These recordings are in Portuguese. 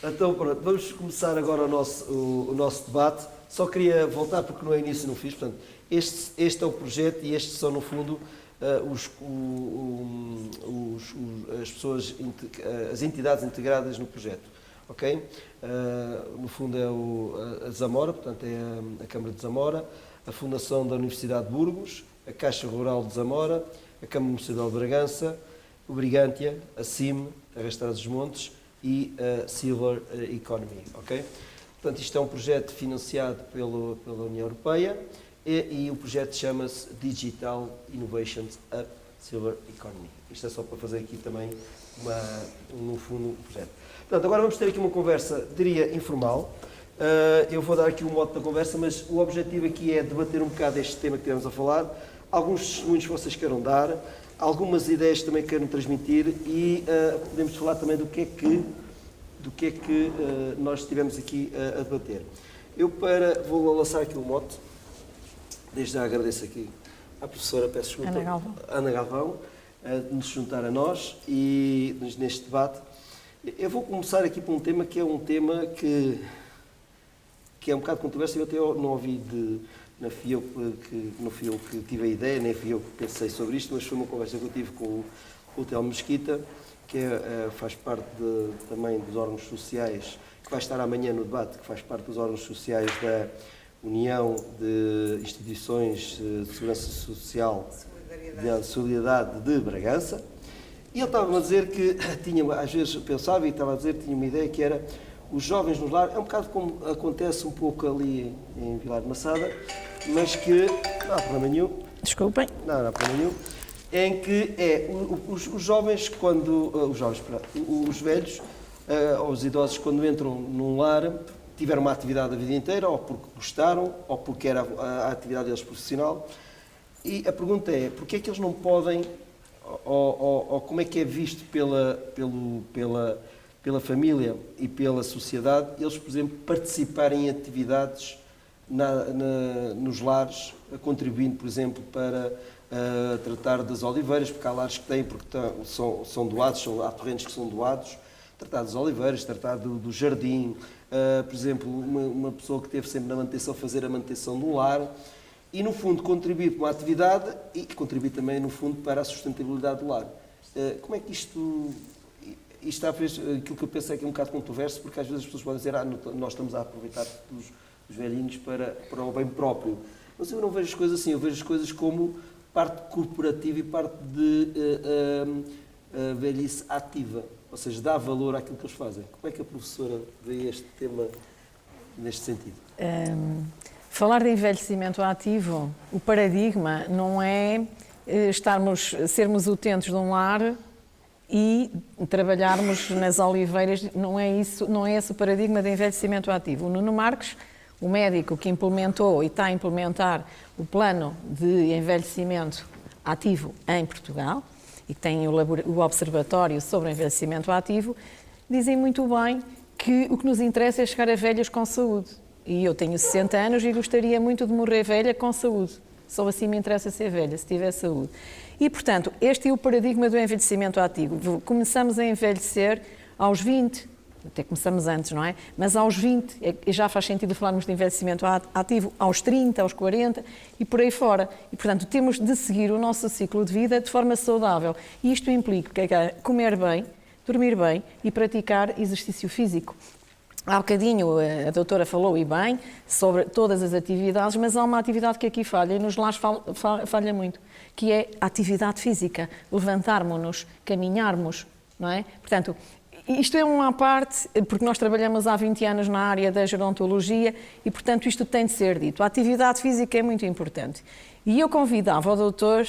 Então, pronto, vamos começar agora o nosso debate. Só queria voltar, porque no início não fiz, portanto, este é o projeto e estes são, no fundo, as pessoas, as entidades integradas no projeto, ok? No fundo é a Zamora, portanto é a Câmara de Zamora, a Fundação da Universidade de Burgos, a Caixa Rural de Zamora, a Câmara Municipal de Bragança, o Brigantia, a CIM, a Estrada dos Montes e a Silver Economy, ok? Portanto, isto é um projeto financiado pela União Europeia e o projeto chama-se Digital Innovations Up Silver Economy. Isto é só para fazer aqui também, no fundo, um projeto. Portanto, agora vamos ter aqui uma conversa, diria, informal. Eu vou dar aqui o mote da conversa, mas o objetivo aqui é debater um bocado este tema que estivemos a falar, alguns testemunhos que vocês queiram dar, algumas ideias que também queiram transmitir e podemos falar também do que é que nós estivemos aqui a debater. Vou lançar aqui o mote, desde já agradeço aqui à professora, peço desculpa, Ana Galvão, de nos juntar a nós e neste debate. Eu vou começar aqui por um tema que é um tema que é um bocado controverso, eu até não ouvi não fui eu que tive a ideia, nem fui eu que pensei sobre isto, mas foi uma conversa que eu tive com o Telmo Mesquita, que faz parte também dos órgãos sociais, que vai estar amanhã no debate, que faz parte dos órgãos sociais da União de Instituições de Segurança Social de Solidariedade de Bragança. E ele estava a dizer que às vezes pensava e estava a dizer que tinha uma ideia que era os jovens no lar, é um bocado como acontece um pouco ali em Vilar de Massada, mas que não há problema nenhum. Desculpem. Não há problema nenhum. Em que os jovens, os velhos, ou os idosos, quando entram num lar, tiveram uma atividade a vida inteira, ou porque gostaram, ou porque era a atividade deles profissional. E a pergunta é, porquê é que eles não podem, ou como é que é visto pela família e pela sociedade, eles, por exemplo, participarem em atividades nos lares, contribuindo, por exemplo, para tratar das oliveiras, porque há lares que têm, porque são doados, há terrenos que são doados, tratar das oliveiras, tratar do jardim, por exemplo, uma pessoa que teve sempre na manutenção, fazer a manutenção do lar, e, no fundo, contribuir para uma atividade e contribuir também, no fundo, para a sustentabilidade do lar. Como é que isto está a ver? Aquilo que eu penso é que é um bocado controverso, porque às vezes as pessoas podem dizer nós estamos a aproveitar dos velhinhos para o bem próprio. Mas eu não vejo as coisas assim, eu vejo as coisas como parte corporativa e parte de velhice ativa, ou seja, dá valor àquilo que eles fazem. Como é que a professora vê este tema neste sentido? Falar de envelhecimento ativo, o paradigma não é sermos utentes de um lar e trabalharmos nas oliveiras, não é esse o paradigma de envelhecimento ativo. O Nuno Marques, o médico que implementou e está a implementar o plano de envelhecimento ativo em Portugal e que tem o Observatório sobre o Envelhecimento Ativo, dizem muito bem que o que nos interessa é chegar a velhos com saúde. E eu tenho 60 anos e gostaria muito de morrer velha com saúde. Só assim me interessa ser velha, se tiver saúde. E, portanto, este é o paradigma do envelhecimento ativo. Começamos a envelhecer aos 20, até começamos antes, não é? Mas aos 20, já faz sentido falarmos de envelhecimento ativo, aos 30, aos 40 e por aí fora. E, portanto, temos de seguir o nosso ciclo de vida de forma saudável. E isto implica comer bem, dormir bem e praticar exercício físico. Há bocadinho a doutora falou e bem sobre todas as atividades, mas há uma atividade que aqui falha e nos lares falha muito, que é a atividade física, levantarmos-nos, caminharmos, não é? Portanto, isto é uma parte, porque nós trabalhamos há 20 anos na área da gerontologia e, portanto, isto tem de ser dito. A atividade física é muito importante. E eu convidava o doutor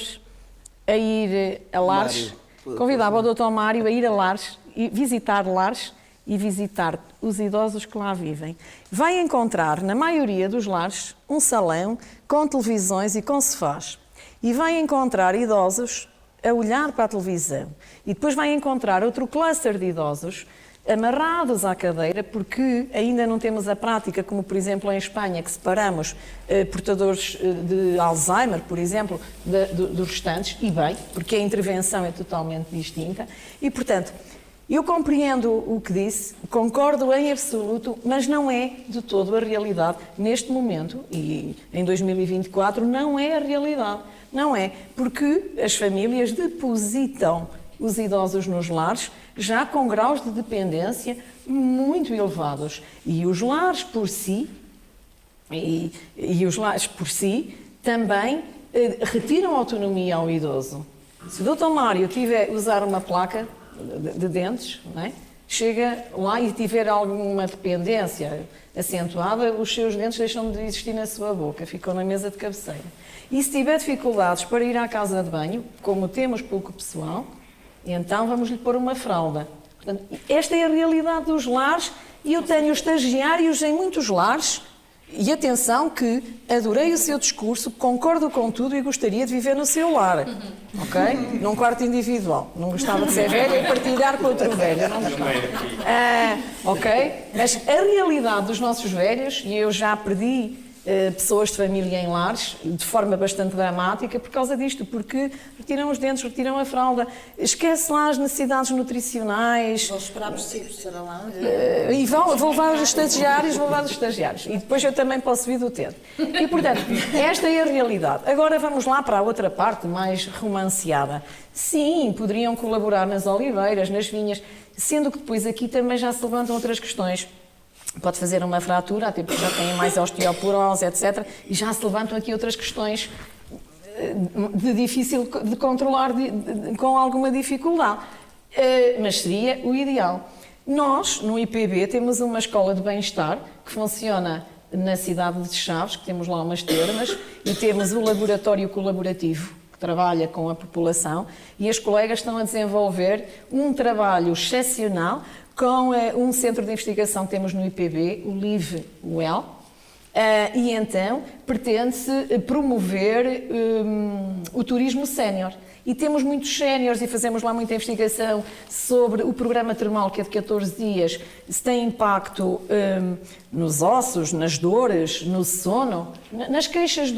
a ir a lares, convidava o doutor Mário a ir a lares, e visitar lares, e visitar os idosos que lá vivem. Vai encontrar, na maioria dos lares, um salão com televisões e com sofás. E vai encontrar idosos a olhar para a televisão. E depois vai encontrar outro cluster de idosos amarrados à cadeira, porque ainda não temos a prática, como por exemplo em Espanha, que separamos portadores de Alzheimer, por exemplo, dos restantes, e bem, porque a intervenção é totalmente distinta. E, portanto, Eu compreendo o que disse, concordo em absoluto, mas não é de todo a realidade neste momento e em 2024 não é a realidade. Não é, porque as famílias depositam os idosos nos lares já com graus de dependência muito elevados e os lares por si também retiram autonomia ao idoso. Se o Dr. Mário tiver usar uma placa de dentes, não é? Chega lá e tiver alguma dependência acentuada, os seus dentes deixam de existir na sua boca, ficam na mesa de cabeceira. E se tiver dificuldades para ir à casa de banho, como temos pouco pessoal, então vamos-lhe pôr uma fralda. Portanto, esta é a realidade dos lares e eu tenho estagiários em muitos lares. E atenção que adorei o seu discurso, concordo com tudo e gostaria de viver no seu lar, ok? Num quarto individual. Não gostava de ser velha e partilhar com outro velho. Não gostava. Ok? Mas a realidade dos nossos velhos, e eu já perdi pessoas de família em lares, de forma bastante dramática, por causa disto, porque retiram os dentes, retiram a fralda, esquece lá as necessidades nutricionais. Vou esperar por si, será lá. E vou levar os estagiários, E depois eu também posso vir do tempo. E, portanto, esta é a realidade. Agora vamos lá para a outra parte, mais romanceada. Sim, poderiam colaborar nas oliveiras, nas vinhas, sendo que depois aqui também já se levantam outras questões. Pode fazer uma fratura, até porque já tem mais osteoporose, etc. E já se levantam aqui outras questões de difícil de controlar com alguma dificuldade. Mas seria o ideal. Nós, no IPB, temos uma escola de bem-estar que funciona na cidade de Chaves, que temos lá umas termas, e temos o laboratório colaborativo, que trabalha com a população, e as colegas estão a desenvolver um trabalho excepcional com um centro de investigação que temos no IPB, o Live Well, e então pretende-se promover o turismo sénior. E temos muitos séniores e fazemos lá muita investigação sobre o programa termal, que é de 14 dias, se tem impacto nos ossos, nas dores, no sono, nas queixas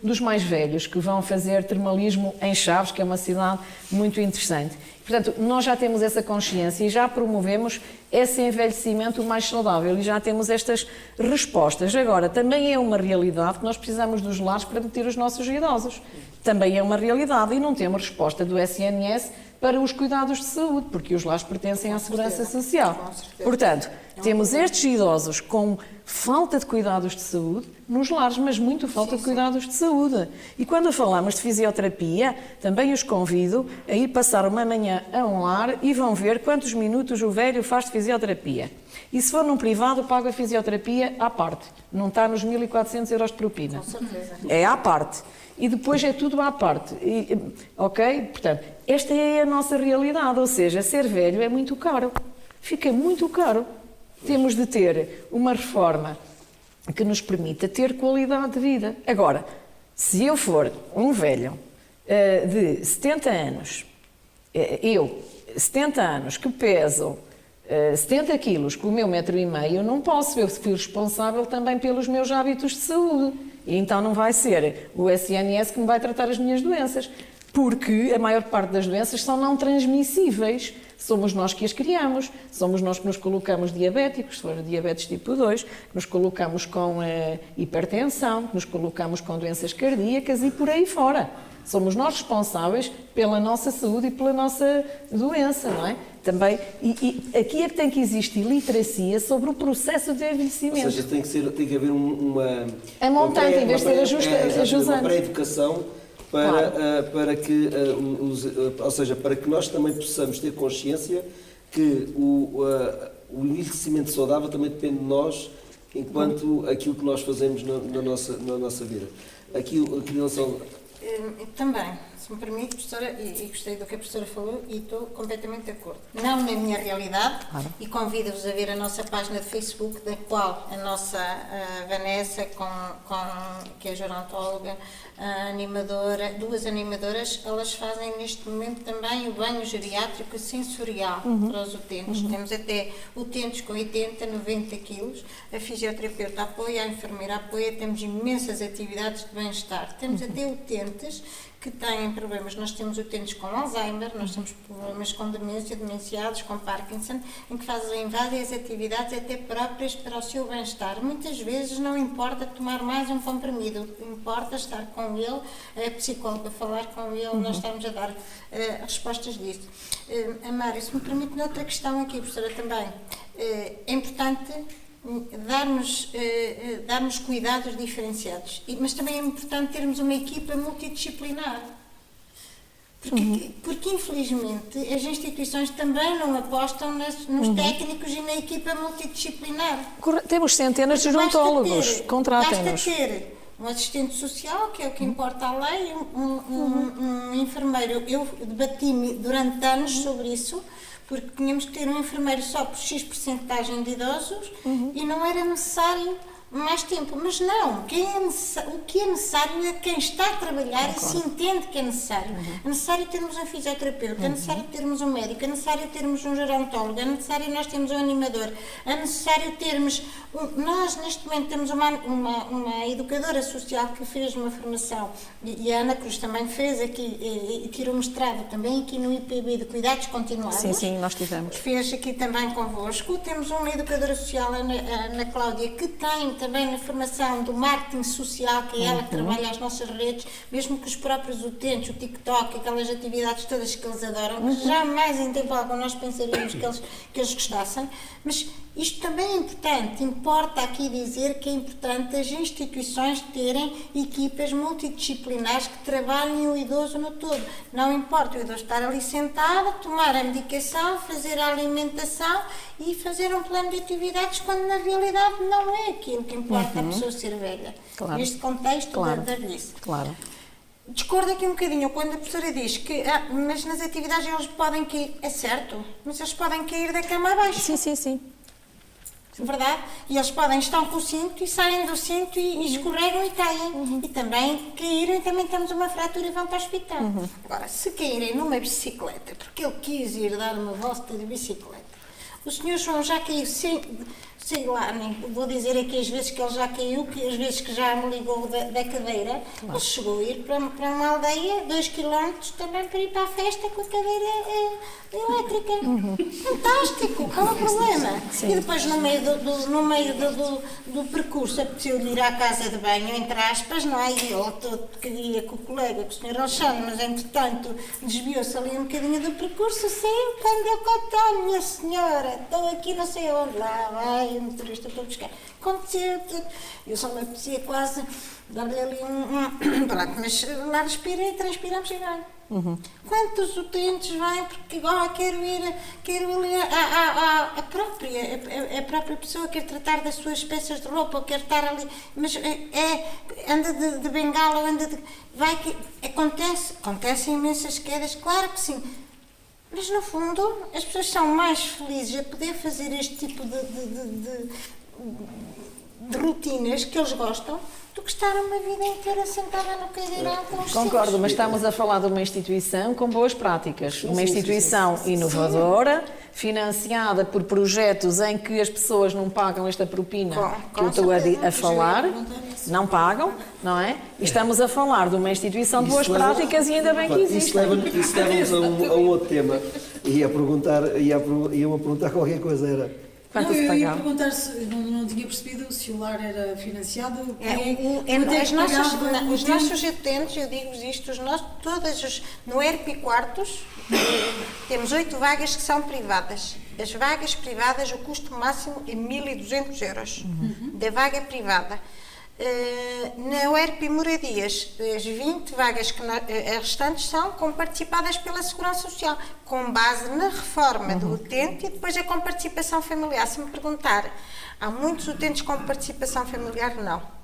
dos mais velhos que vão fazer termalismo em Chaves, que é uma cidade muito interessante. Portanto, nós já temos essa consciência e já promovemos esse envelhecimento mais saudável e já temos estas respostas. Agora, também é uma realidade que nós precisamos dos lares para meter os nossos idosos. Também é uma realidade e não temos resposta do SNS para os cuidados de saúde, porque os lares pertencem à Segurança Social. Portanto, temos estes idosos com falta de cuidados de saúde nos lares, mas muito falta de cuidados de saúde. E quando falamos de fisioterapia, também os convido a ir passar uma manhã a um lar e vão ver quantos minutos o velho faz de fisioterapia. E se for num privado, paga a fisioterapia à parte. Não está nos 1.400 euros de propina. Com certeza. É à parte. E depois é tudo à parte. Ok? Portanto, esta é a nossa realidade. Ou seja, ser velho é muito caro. Fica muito caro. Temos de ter uma reforma que nos permita ter qualidade de vida. Agora, se eu for um velho de 70 anos, 70 anos, que peso 70 quilos com o meu 1,5 m, não posso. Eu fui responsável também pelos meus hábitos de saúde. E então não vai ser o SNS que me vai tratar as minhas doenças, porque a maior parte das doenças são não transmissíveis. Somos nós que as criamos, somos nós que nos colocamos diabéticos, se for diabetes tipo 2, que nos colocamos com hipertensão, que nos colocamos com doenças cardíacas e por aí fora. Somos nós responsáveis pela nossa saúde e pela nossa doença, não é? Também, e aqui é que tem que existir literacia sobre o processo de envelhecimento. Ou seja, tem que haver uma... A montante, em vez de ser ajusante. Uma pré-educação para que, ou seja, para que nós também possamos ter consciência que o envelhecimento saudável também depende de nós, enquanto aquilo que nós fazemos na nossa vida. Aqui em relação... Também, se me permite, professora, e gostei do que a professora falou e estou completamente de acordo. Não na minha realidade, claro. E convido-vos a ver a nossa página de Facebook, da qual a nossa Vanessa, que é gerontóloga, animadora, duas animadoras, elas fazem neste momento também o banho geriátrico sensorial para os utentes. Temos até utentes com 80, 90 quilos, a fisioterapeuta apoia, a enfermeira apoia, temos imensas atividades de bem-estar. Temos até utentes que têm problemas. Nós temos utentes com Alzheimer, nós temos problemas com demência, demenciados, com Parkinson, em que fazem várias atividades até próprias para o seu bem-estar. Muitas vezes não importa tomar mais um comprimido, importa estar com ele, a psicóloga falar com ele, nós estamos a dar respostas disso. Amário, se me permite, outra questão aqui, professora, também. É importante darmos cuidados diferenciados, mas também é importante termos uma equipa multidisciplinar. Porque infelizmente as instituições também não apostam nos técnicos e na equipa multidisciplinar. Temos centenas de gerontólogos, contratem-nos. Basta ter um assistente social, que é o que importa à lei, um enfermeiro. Eu debati-me durante anos sobre isso, porque tínhamos que ter um enfermeiro só por X percentagem de idosos e não era necessário mais tempo. Mas não, o que é necessário é quem está a trabalhar e se entende que é necessário. É necessário termos um fisioterapeuta, é necessário termos um médico, é necessário termos um gerontólogo, é necessário nós termos um animador, é necessário termos... Nós, neste momento, temos uma educadora social que fez uma formação, e a Ana Cruz também fez aqui, e tirou mestrado também aqui no IPB de Cuidados Continuados. Sim, nós tivemos. Fez aqui também convosco. Temos uma educadora social, a Ana Cláudia, que tem também na formação do marketing social, que é ela que trabalha as nossas redes, mesmo que os próprios utentes, o TikTok, aquelas atividades todas que eles adoram, que jamais em tempo algum nós pensaríamos que eles gostassem, mas isto também é importante. Importa aqui dizer que é importante as instituições terem equipas multidisciplinares que trabalhem o idoso no todo. Não importa o idoso estar ali sentado, tomar a medicação, fazer a alimentação e fazer um plano de atividades, quando na realidade não é aquilo que importa a pessoa ser velha. Claro. Neste contexto Claro. da velhice. Claro. Discordo aqui um bocadinho quando a professora diz que mas nas atividades eles podem cair. É certo, mas eles podem cair da cama abaixo. Sim. Verdade? E eles estão com o cinto e saem do cinto e escorregam e caem. E também caíram e também temos uma fratura e vão para o hospital. Agora, se caírem numa bicicleta, porque ele quis ir dar uma volta de bicicleta, o senhor João já caiu, sei lá, nem vou dizer aqui as vezes que ele já caiu, que as vezes que já me ligou da cadeira, ele chegou a ir para uma aldeia, 2 km também para ir para a festa com a cadeira elétrica. Fantástico, qual é o problema? Sim. E depois no meio do percurso apeteceu-lhe ir à casa de banho, entre aspas, não é? E ele todo queria com o colega, com o Sr. Alexandre, mas entretanto desviou-se ali um bocadinho do percurso, saiu, quando eu contou, minha senhora, estou aqui não sei onde, lá vai o motorista para buscar. Aconteceu tudo. Eu só me apetecia quase dar-lhe ali pronto, mas lá respira e transpiramos e vai. Quantos utentes vêm porque quero ir a própria pessoa quer tratar das suas peças de roupa, ou quer estar ali, mas anda de bengala, ou anda de... Acontecem imensas quedas, claro que sim. Mas, no fundo, as pessoas são mais felizes a poder fazer este tipo de rotinas que eles gostam do que estar uma vida inteira sentada no cadeirão com os Concordo, filhos. mas estamos a falar de uma instituição com boas práticas, uma instituição inovadora, financiada por projetos em que as pessoas não pagam esta propina que eu estou a falar, não pagam, não é? E estamos a falar de uma instituição de boas práticas e ainda bem que existe. Isso leva-nos a um outro tema. Iam a perguntar qualquer coisa, era... Quanto Não, se eu ia pagava? perguntar se não tinha percebido se o lar era financiado. Os nossos utentes, eu digo-vos isto, no ERP quartos, temos 8 vagas que são privadas. As vagas privadas, o custo máximo é 1.200 euros da vaga privada. Na UERP Moradias, as 20 vagas as restantes são comparticipadas pela Segurança Social, com base na reforma do utente e depois com participação familiar. Se me perguntar, há muitos utentes com participação familiar? Não.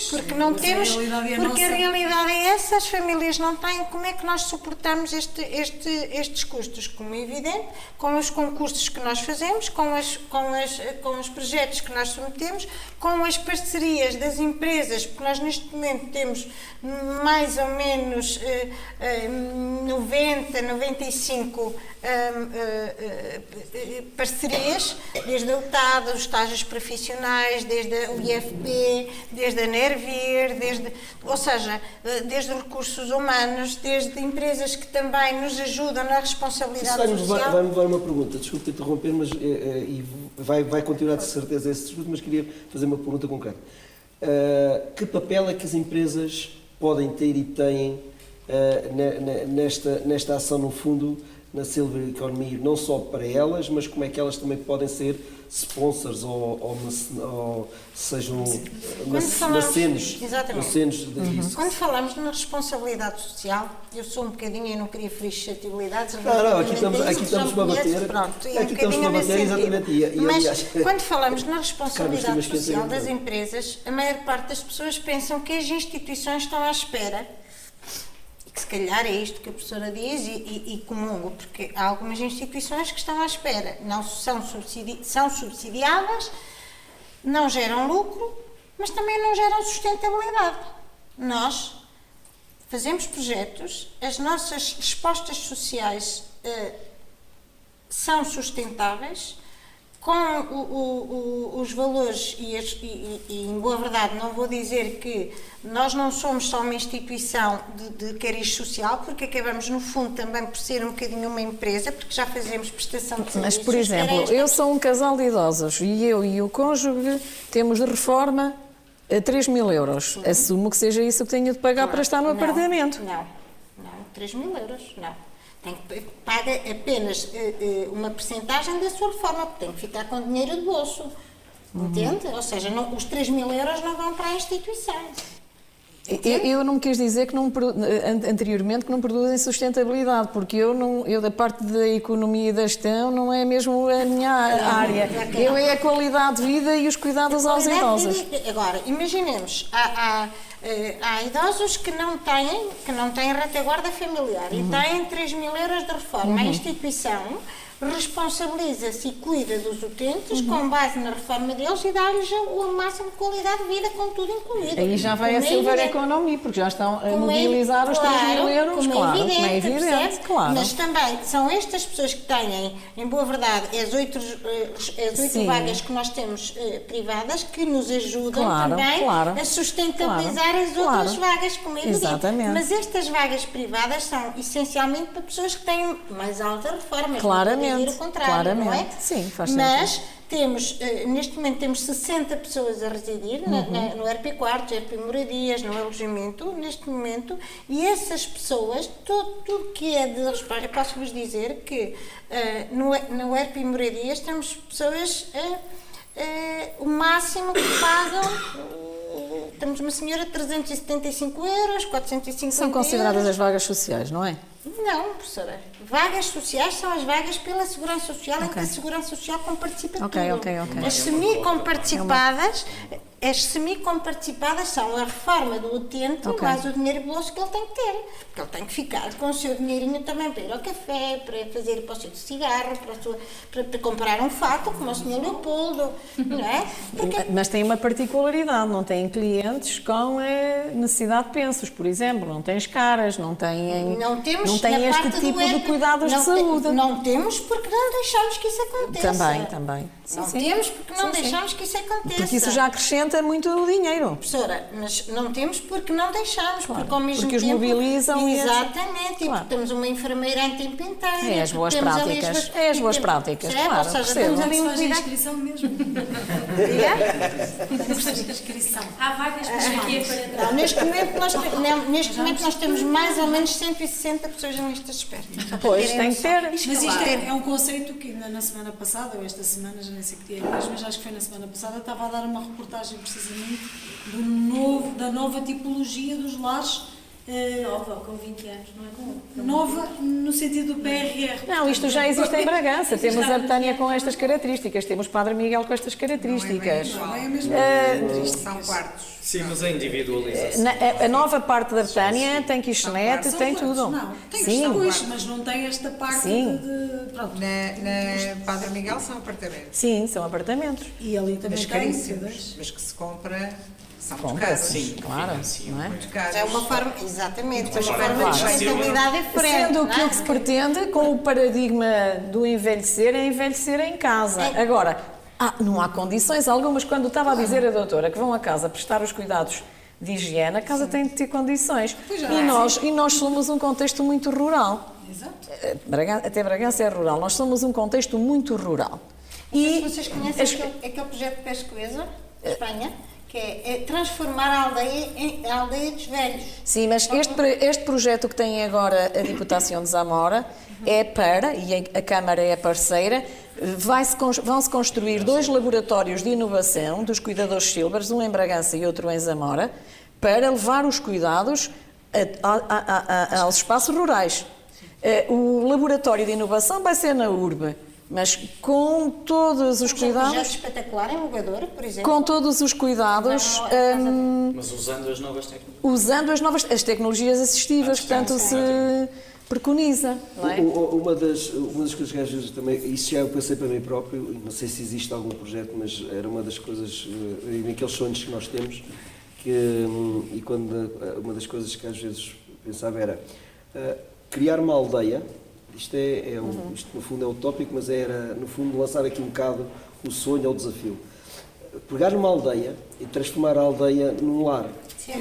Porque não temos, porque a realidade é essa, as famílias não têm. Como é que nós suportamos estes custos? Como é evidente, com os concursos que nós fazemos, com os projetos que nós submetemos, com as parcerias das empresas, porque nós neste momento temos mais ou menos 95 parcerias, desde a UTAD, os estágios profissionais, desde o IFP, desde a quer vir, ou seja, desde recursos humanos, desde empresas que também nos ajudam na responsabilidade social. Vai-me levar uma pergunta, desculpe interromper, mas e vai continuar de certeza esse discurso, mas queria fazer uma pergunta concreta. Que papel é que as empresas podem ter e têm nesta ação, no fundo, na Silver Economy, não só para elas, mas como é que elas também podem ser sponsors ou sejam mecenos disso? Quando falamos na responsabilidade social, eu sou um bocadinho, eu não queria ferir suscetibilidades. Aqui estamos para bater. Pronto, aqui estamos para bater, exatamente. Mas quando falamos na responsabilidade social das empresas, a maior parte das pessoas pensam que as instituições estão à espera. Que se calhar é isto que a professora diz e comungo, porque há algumas instituições que estão à espera, não são subsidiadas, não geram lucro, mas também não geram sustentabilidade. Nós fazemos projetos, as nossas respostas sociais são sustentáveis, com os valores e em boa verdade não vou dizer que nós não somos só uma instituição de cariz social, porque acabamos no fundo também por ser um bocadinho uma empresa, porque já fazemos prestação de serviços. Mas, por exemplo, eu sou um casal de idosos e eu e o cônjuge temos de reforma 3.000 euros. Assumo que seja isso que tenho de pagar para estar no apartamento. Não, 3.000 euros, não. Paga apenas uma percentagem da sua reforma, porque tem que ficar com dinheiro de bolso. Entende? Ou seja, os 3.000 euros não vão para a instituição. Eu não quis dizer que anteriormente que não produzem sustentabilidade, porque eu da parte da economia e da gestão não é mesmo a minha área. Eu é a qualidade de vida e os cuidados aos idosos. Agora, imaginemos, há idosos que não têm retaguarda familiar e têm 3.000 euros de reforma. A instituição responsabiliza-se e cuida dos utentes com base na reforma deles e dá-lhes a máxima qualidade de vida, com tudo incluído. Aí já vai a Silver Economy, porque já estão a mobilizar os 3.000 euros, claro, como é evidente, claro. Mas também são estas pessoas que têm, em boa verdade, as oito vagas que nós temos privadas, que nos ajudam também a sustentabilizar as outras vagas, como é evidente. Exatamente. Mas estas vagas privadas são essencialmente para pessoas que têm mais alta reforma. Claramente. O contrário, não é? Sim, faz sentido. Mas neste momento temos 60 pessoas a residir no RP4, RP Moradias, no alojamento, neste momento, e essas pessoas, tudo que é de resposta, eu posso vos dizer que no RP Moradias temos pessoas, o máximo que pagam. Temos uma senhora de 375 euros, 450 São consideradas as vagas sociais, não é? Não, professora. Vagas sociais são as vagas pela Segurança Social, em que a Segurança Social comparticipa tudo. As semi-comparticipadas são a reforma do utente, mais o dinheiro de bolso que ele tem que ter. Porque ele tem que ficar com o seu dinheirinho também para ir ao café, para fazer para o seu cigarro, para comprar um fato, como o Sr. Leopoldo, não é? Mas tem uma particularidade, não têm clientes com necessidade de pensos, por exemplo, não têm escaras, não têm este tipo de cuidados de saúde. Não temos porque não deixamos que isso aconteça. Também. Temos porque não deixamos que isso aconteça. Porque isso já acrescenta muito dinheiro. Professora, mas não temos porque não deixamos, porque ao mesmo porque tempo... os mobilizam. Exatamente, e porque temos uma enfermeira em tempo inteiro. É as boas práticas. É as boas práticas, claro. Ou seja, temos ali um cuidado. Inscrição mesmo. Inscrição. Há vagas para Não, neste momento nós temos mais ou menos 160 pessoas na lista de espera. Pois, tem que ter. Mas isto é um conceito que ainda na semana passada, ou esta semana, já nem sei que dia é mesmo, mas acho que foi na semana passada, estava a dar uma reportagem precisamente da nova tipologia dos lares. Nova, com 20 anos, não é com... Nova no sentido do PRR. Não, isto já existe em Bragança. Temos a Betânia com estas características, temos Padre Miguel com estas características. Não é a mesma São quartos. Sim, mas é individualização. A nova parte da Betânia tem kitchenette, tem tudo. Não, tem Sim. questões, mas não tem esta parte de pronto. Na Padre Miguel são apartamentos. Sim, são apartamentos. E ali também Mas tem. caríssimos. Mas que se compra, são muito Compra, caros. sim, claro. Não é? Muito caros. É uma forma, exatamente, uma Claro. forma de sustentabilidade diferente. Sendo que não é? o que se pretende com o paradigma do envelhecer é envelhecer em casa. Agora, Não há condições algumas. Quando estava a dizer a doutora que vão a casa prestar os cuidados de higiene, a casa tem de ter condições. E nós somos um contexto muito rural. Exato. Até Bragança é rural. Nós somos um contexto muito rural. E vocês conhecem aquele projeto de Pescoesa, Espanha, que é transformar a aldeia dos velhos. Sim, mas este projeto que tem agora a Diputação de Zamora é para, e a Câmara é parceira, vão-se construir 2 laboratórios de inovação dos cuidadores Silvers, um em Bragança e outro em Zamora, para levar os cuidados aos espaços rurais. O laboratório de inovação vai ser na urbe, mas com todos os cuidados... Um projeto espetacular em Mogador, por exemplo. Com todos os cuidados... Mas usando as novas tecnologias. Usando as tecnologias assistivas, portanto, se preconiza, não é? Uma das coisas que às vezes também, isso já eu pensei para mim próprio, não sei se existe algum projeto, mas era uma das coisas, naqueles sonhos que nós temos, e quando uma das coisas que às vezes pensava era criar uma aldeia. Isto no fundo é utópico, mas era no fundo lançar aqui um bocado o sonho ou o desafio. Pegar uma aldeia e transformar a aldeia num lar. Sim,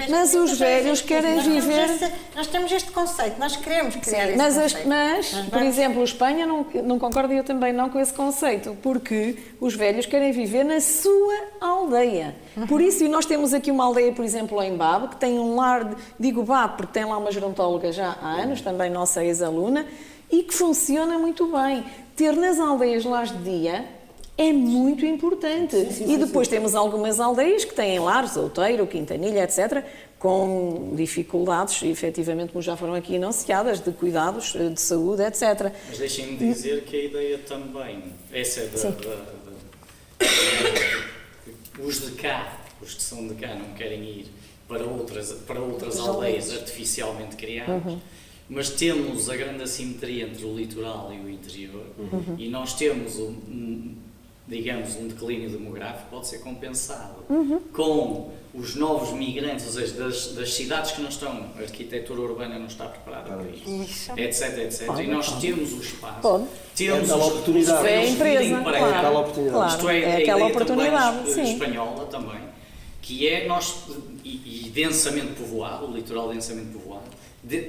mas os velhos querem viver... Nós temos este conceito, nós queremos criar esse conceito. Mas, por exemplo, Espanha não concorda, eu também não, com esse conceito, porque os velhos querem viver na sua aldeia. Por isso, e nós temos aqui uma aldeia, por exemplo, em Bab, que tem um lar, digo Bab, porque tem lá uma gerontóloga já há anos, também nossa ex-aluna, e que funciona muito bem. Ter nas aldeias lares de dia é muito importante. E depois temos algumas aldeias que têm lares, Outeiro, Quintanilha, etc., com dificuldades, efetivamente, como já foram aqui enunciadas, de cuidados, de saúde, etc. Mas deixem-me dizer que a ideia também, essa é os de cá, os que são de cá não querem ir para outras aldeias artificialmente criadas, mas temos a grande assimetria entre o litoral e o interior, e nós temos digamos, um declínio demográfico pode ser compensado com os novos migrantes, ou seja, das cidades que não estão, a arquitetura urbana não está preparada para isso, etc, etc. E nós temos o espaço, temos a oportunidade. É a empresa, claro. Isto é aquela a ideia oportunidade, também espanhola também, que é nós, e densamente povoado, o litoral densamente povoado,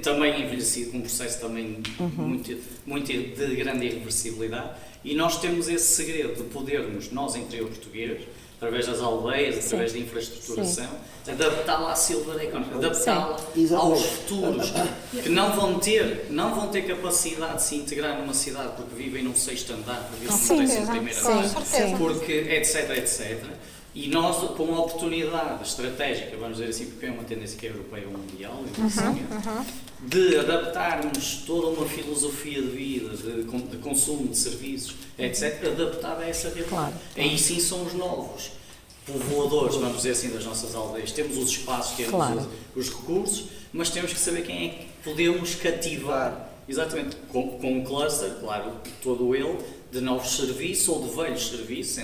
também envelhecido, com um processo também muito de grande irreversibilidade, e nós temos esse segredo de podermos, nós interior português, através das aldeias, através da infraestruturação, adaptá-la à silver economy, adaptá-la aos futuros, que não vão ter capacidade de se integrar numa cidade porque vivem num 6º andar, porque não têm em primeira andar, porque etc, etc. E nós, com a oportunidade estratégica, vamos dizer assim, porque é uma tendência que é europeia ou mundial, de adaptarmos toda uma filosofia de vida, de consumo de serviços, etc., adaptada a essa realidade. Aí sim são os novos povoadores, vamos dizer assim, das nossas aldeias. Temos os espaços, temos os recursos, mas temos que saber quem é que podemos cativar. Exatamente, com um cluster, claro, todo ele, de novos serviços ou de velhos serviços,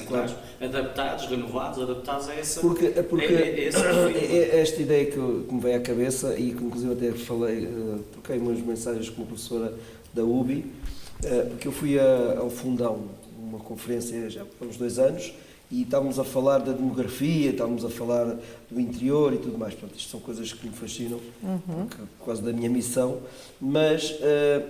adaptados, renovados, adaptados a essa... Porque esta ideia que me veio à cabeça, e que inclusive até falei, troquei umas mensagens com uma professora da UBI, porque eu fui ao Fundão, uma conferência já há uns 2 anos, e estávamos a falar da demografia, estávamos a falar do interior e tudo mais. Portanto, isto são coisas que me fascinam, por causa da minha missão, mas,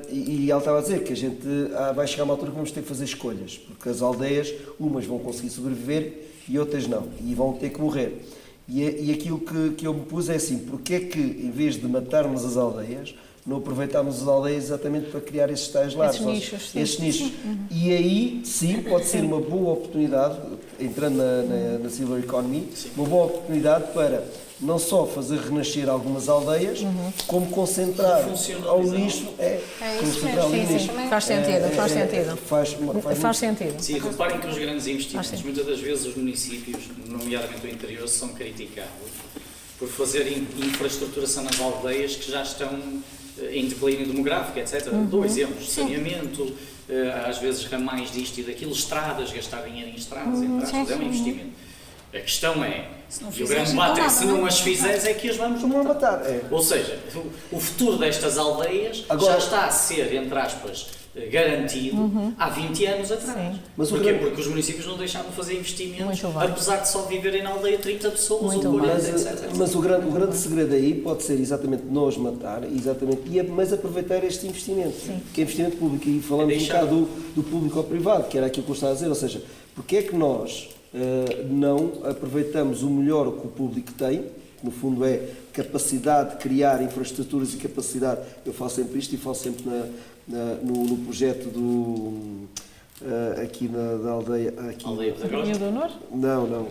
e ela estava a dizer que a gente vai chegar a uma altura que vamos ter que fazer escolhas, porque as aldeias, umas vão conseguir sobreviver e outras não, e vão ter que morrer. E aquilo que eu me pus é assim, porque é que, em vez de matarmos as aldeias, não aproveitámos as aldeias exatamente para criar esses tais lares, esses nichos. E aí, sim, pode ser uma boa oportunidade, entrando na Silver Economy, uma boa oportunidade para não só fazer renascer algumas aldeias, como concentrar ao nicho. Faz sentido. Faz sentido. Sim, reparem que os grandes investimentos, muitas das vezes os municípios, nomeadamente o interior, são criticados por fazer infraestruturação nas aldeias que já estão em declínio demográfico, etc. Dou exemplos, saneamento, às vezes ramais disto e daquilo, estradas, gastar dinheiro em estradas, é um investimento. A questão é, Se não e o fizeres, grande debate é, então se nada, não não é? as fizeres é que as vamos Estão a matar. matar. É. Ou seja, o futuro destas aldeias Agora- já está a ser, entre aspas, garantido há 20 anos atrás. Mas o Porquê? grande- Porque os municípios não deixaram de fazer investimentos, Muito bem. apesar de só viverem na aldeia 30 pessoas Muito ou 40, Mas, etc. mas o grande segredo aí pode ser exatamente nós matar, exatamente, mas aproveitar este investimento, que é investimento público. E falamos É um deixar- bocado do público ao privado, que era aquilo que eu estava a dizer, ou seja, porque é que nós não aproveitamos o melhor que o público tem, que no fundo é capacidade de criar infraestruturas e capacidade, eu falo sempre isto e falo sempre no projeto aqui da aldeia... Aqui, Aldeia Pedrosa? E o do Honor? não.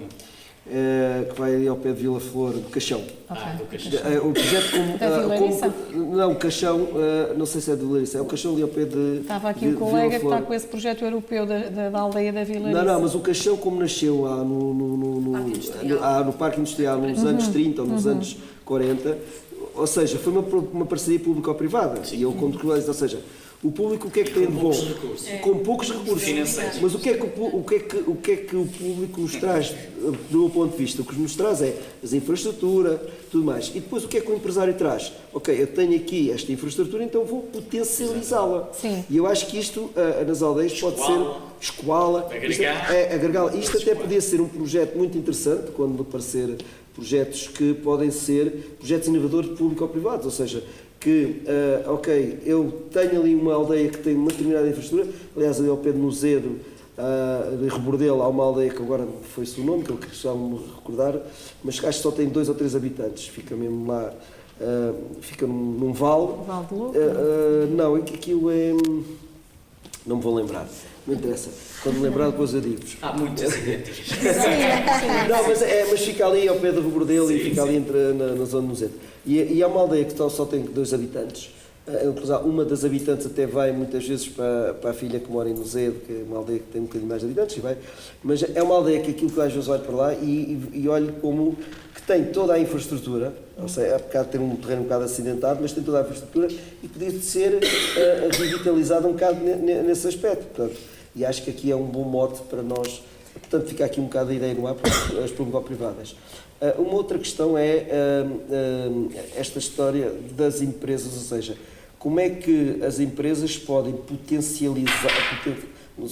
Que vai ali ao pé de Vila Flor, do Caixão. Do Caixão. O projeto como... Da Vilariça? Não, o Caixão, não sei se é de Vilariça, é o Caixão ali ao pé de... Estava aqui de um colega que Vila está Flor. com esse projeto europeu da aldeia da Vilariça. Não, mas o Caixão como nasceu lá no Parque Industrial nos anos 30 ou nos anos 40, ou seja, foi uma parceria público-privada. E eu conto ou seja, o público o que é que tem de bom? poucos recursos. Com poucos recursos. Financeiros. Mas o que é que o público nos traz, do meu ponto de vista? O que nos traz é as infraestruturas, tudo mais. E depois o que é que o empresário traz? Ok, eu tenho aqui esta infraestrutura, então vou potencializá-la. Sim. E eu acho que isto nas aldeias pode ser escoá-la, agregá-la. Isto até podia ser um projeto muito interessante, quando aparecer projetos que podem ser projetos inovadores público ou privados, ou seja, que, ok, eu tenho ali uma aldeia que tem uma determinada infraestrutura, aliás, ali ao pé de Nozedo, de Rebordelo, há uma aldeia que agora foi-se o nome, que eu gostava de me recordar, mas acho que só tem 2 ou 3 habitantes, fica mesmo lá, fica num vale. Vale de Louco? Não, é que aquilo é... Não me vou lembrar, não interessa. Quando me lembrar, depois eu digo-vos. Há muitas idênticas. Não, mas fica ali ao pé de Rebordelo e fica ali na zona do Nozedo. E é uma aldeia que só tem 2 habitantes. Inclusive, uma das habitantes até vai muitas vezes para a filha que mora em Nozedo, que é uma aldeia que tem um bocadinho mais de habitantes, e vai. Mas é uma aldeia que aquilo que eu às vezes olho para lá e olho como que tem toda a infraestrutura, ou seja, apesar de ter um terreno um bocado acidentado, mas tem toda a infraestrutura e podia ser revitalizada um bocado nesse aspecto. Portanto, e acho que aqui é um bom mote para nós, portanto, fica aqui um bocado a ideia no ar para as público-privadas. Uma outra questão é esta história das empresas, ou seja, como é que as empresas podem potencializar,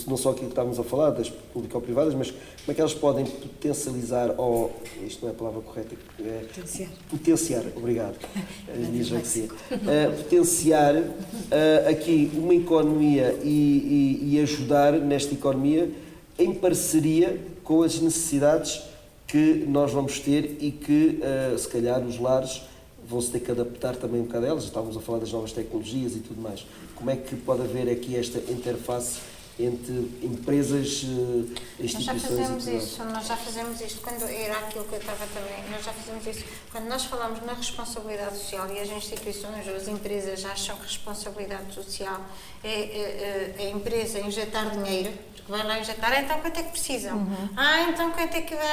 não só aquilo que estávamos a falar, das público-privadas, mas como é que elas podem potencializar, ou isto não é a palavra correta, potenciar, obrigado, potenciar aqui uma economia e ajudar nesta economia em parceria com as necessidades que nós vamos ter e que, se calhar, os lares vão-se ter que adaptar também um bocado a elas. Estávamos a falar das novas tecnologias e tudo mais. Como é que pode haver aqui esta interface entre empresas, instituições Nós já fazemos isto, quando era aquilo que eu estava também, nós já fazemos isso, quando nós falamos na responsabilidade social e as instituições ou as empresas acham que responsabilidade social é a empresa injetar dinheiro, porque vai lá injetar, então quanto é que precisam? Então quanto é que vai?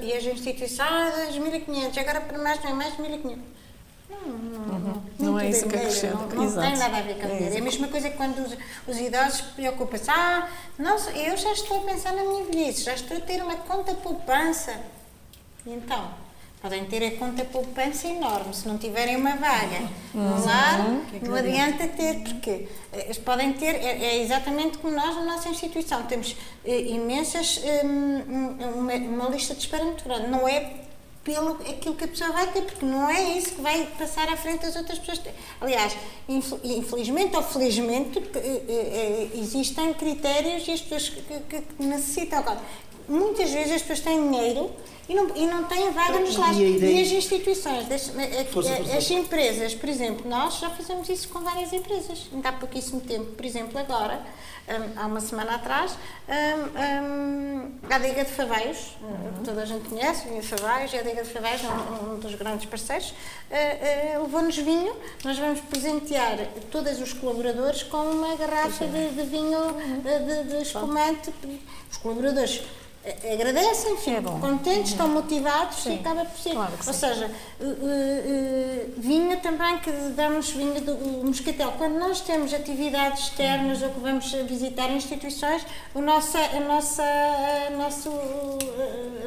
E as instituições, 2.500, agora para mais não é mais de 1.500. Não é isso que acrescenta. Não tem nada a ver com dinheiro. É a mesma coisa que quando os idosos preocupam-se. Não, eu já estou a pensar na minha velhice, já estou a ter uma conta poupança. E então, podem ter a conta poupança enorme, se não tiverem uma vaga no lar, não adianta ter, porque eles podem ter, é exatamente como nós na nossa instituição, temos imensas, uma lista de espera muito grande, não é pelo aquilo que a pessoa vai ter, porque não é isso que vai passar à frente das outras pessoas. Aliás, infelizmente ou felizmente, existem critérios e as pessoas que necessitam. Agora, muitas vezes as pessoas têm dinheiro e não têm vaga nos lares. E as instituições, as empresas, por exemplo, nós já fazemos isso com várias empresas. Ainda há pouquíssimo tempo, por exemplo, agora, há uma semana atrás, a Adega de Faveios, toda a gente conhece, a Faveios, e a Adega de Faveios, um dos grandes parceiros, levou-nos vinho. Nós vamos presentear todos os colaboradores com uma garrafa de vinho de espumante. Os colaboradores agradecem, ficam contentes, estão motivados e acaba por ser. Claro que Ou sim. seja, vinho também, que damos vinho do moscatel. Quando nós temos atividades externas ou que vamos visitar instituições, a nossa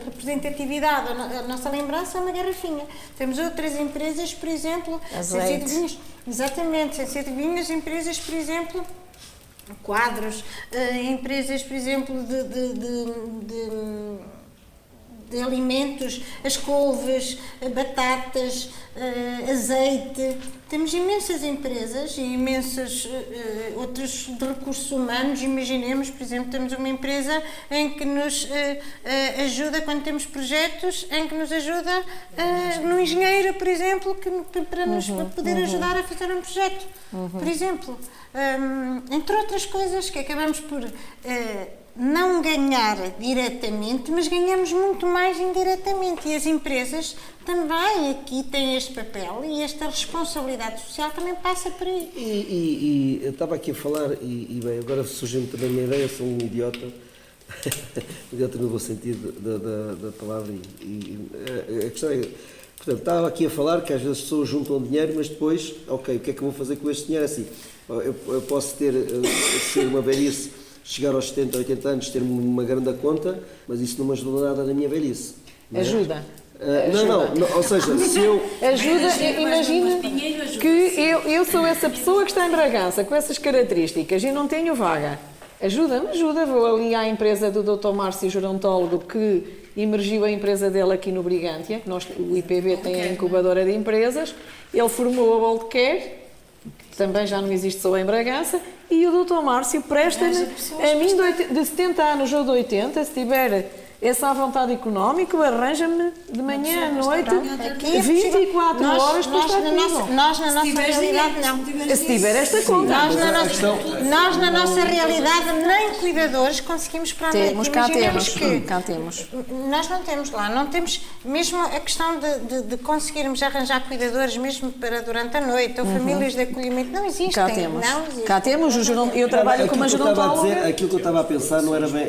representatividade, a nossa lembrança é uma garrafinha. Temos outras empresas, por exemplo, sem ser de vinhos. Exatamente, sem ser de vinhos, empresas, por exemplo, quadros, empresas, por exemplo, de alimentos, as couves, batatas, azeite. Temos imensas empresas e imensos outros de recursos humanos. Imaginemos, por exemplo, temos uma empresa em que nos ajuda, quando temos projetos, em que nos ajuda no engenheiro, por exemplo, para nos poder ajudar a fazer um projeto, por exemplo. Entre outras coisas que acabamos por não ganhar diretamente, mas ganhamos muito mais indiretamente. E as empresas também aqui têm este papel e esta responsabilidade social também passa por aí. E eu estava aqui a falar, e bem, agora surgiu-me também uma ideia, sou um idiota, idiota no bom sentido da palavra, a questão é, portanto, estava aqui a falar que às vezes as pessoas juntam dinheiro, mas depois, ok, o que é que eu vou fazer com este dinheiro? Assim, eu posso ser uma velhice, chegar aos 70, 80 anos, ter uma grande conta, mas isso não me ajuda nada na minha velhice. Não é? Ajuda. Não, ou seja, se eu... Imagina dinheiro ajuda. que eu sou essa pessoa que está em Bragança, com essas características, e não tenho vaga. Ajuda-me, ajuda. Vou ali à empresa do Dr. Márcio, gerontólogo, que emergiu a empresa dele aqui no Brigantia, que o IPB tem a incubadora de empresas. Ele formou a Boldcare, também já não existe só em Bragança, e o Dr. Márcio presta-me a mim de 70 anos ou de 80, se tiver essa vontade económica, arranja-me de manhã à noite, Aqui é 24 horas para estar comigo. Nós na nossa realidade, não. Se tiver esta conta. Nós na nossa realidade, nem cuidadores conseguimos para a noite. Imaginemos que cá temos. nós não temos lá, não temos mesmo a questão de conseguirmos arranjar cuidadores mesmo para durante a noite, ou famílias de acolhimento, não existem. Cá temos. Não existem. Cá temos, eu trabalho com uma gerontóloga. Aquilo que eu estava a pensar não era bem,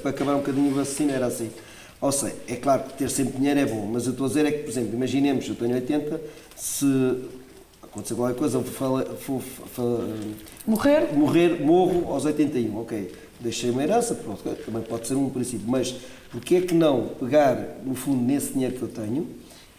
para acabar um bocadinho o raciocínio, era assim. Ou seja, é claro que ter sempre dinheiro é bom, mas eu estou a dizer é que, por exemplo, imaginemos, eu tenho 80, se acontecer qualquer coisa, morro aos 81, ok, deixei uma herança, pronto, também pode ser um princípio, mas porquê é que não pegar, no fundo, nesse dinheiro que eu tenho,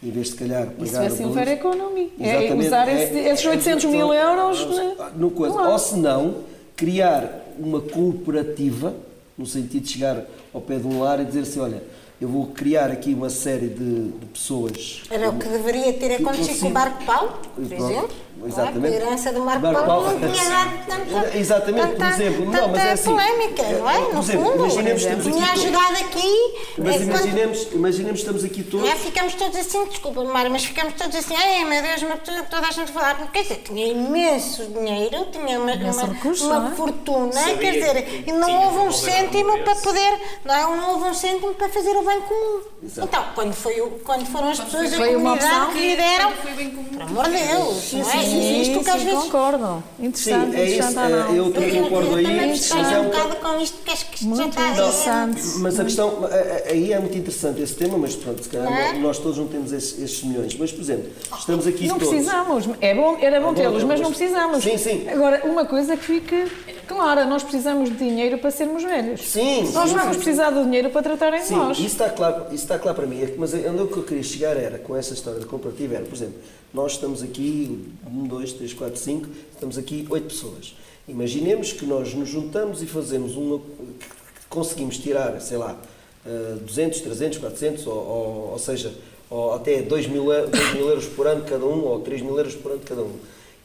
em vez de, se calhar, pegar... Isso é silver economy, é usar esses 800 mil euros no coisa. Ou se não, criar uma cooperativa, no sentido de chegar ao pé de um lar e dizer assim, olha, eu vou criar aqui uma série de pessoas... Era o que deveria ter acontecido com o Barco Paulo, por exemplo. Exatamente. A herança do Marco Paulo não tinha dado tanta polémica, não é? No fundo, tinha ajudado aqui. Mas imaginemos que estamos aqui todos... Ficamos todos assim, desculpa, Mário, mas ficamos todos assim, ai meu Deus, mas toda a gente falar, quer dizer, tinha imenso dinheiro, tinha uma fortuna, quer dizer, e não houve um cêntimo para poder, não houve um cêntimo para fazer o bem comum. Então, quando foram as pessoas da comunidade que lhe deram, por amor de Deus, não é? Isto que às vezes... concordo. Interessante. Sim, é isso, eu também concordo aí. Também estou um bocado com isto, que acho que isto já está... Interessante. Mas a questão, aí é muito interessante esse tema, mas pronto, se calhar nós todos não temos esses milhões. Mas, por exemplo, estamos aqui Não todos... precisamos, era bom tê-los, mas não precisamos. Sim. Agora, uma coisa que fica clara, nós precisamos de dinheiro para sermos velhos. Sim. Nós vamos precisar de dinheiro para tratarem de nós. Isso está claro para mim. Mas onde eu queria chegar era, com essa história de comparativa, era, por exemplo, nós estamos aqui, 1, 2, 3, 4, 5, estamos aqui 8 pessoas. Imaginemos que nós nos juntamos e fazemos conseguimos tirar, sei lá, 200, 300, 400, ou seja, ou até 2 mil euros por ano cada um, ou 3 mil euros por ano cada um.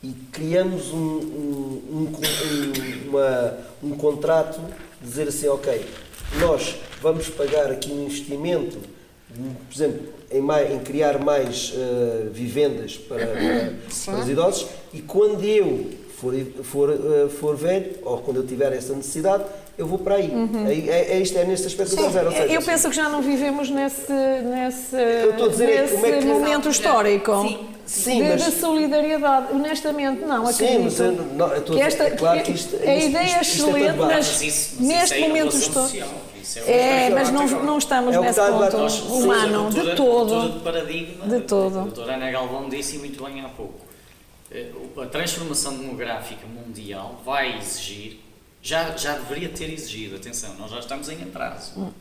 E criamos um contrato de dizer assim, ok, nós vamos pagar aqui um investimento, por exemplo, em criar mais vivendas para os idosos, e quando eu for velho, ou quando eu tiver essa necessidade, eu vou para aí. É neste aspecto que eu estou a dizer. Eu penso que já não vivemos nesse como é que momento histórico. Sim, de solidariedade. Honestamente, não. Acredito. Sim, mas é claro que isto... A ideia é isto excelente, é mas neste momento histórico... isso Mas não estamos É o que nesse está a ponto nós- humano, a de ruptura todo. de paradigma, De todo. A doutora Ana Galvão disse muito bem há pouco. A transformação demográfica mundial vai exigir, já deveria ter exigido, atenção, nós já estamos em atraso.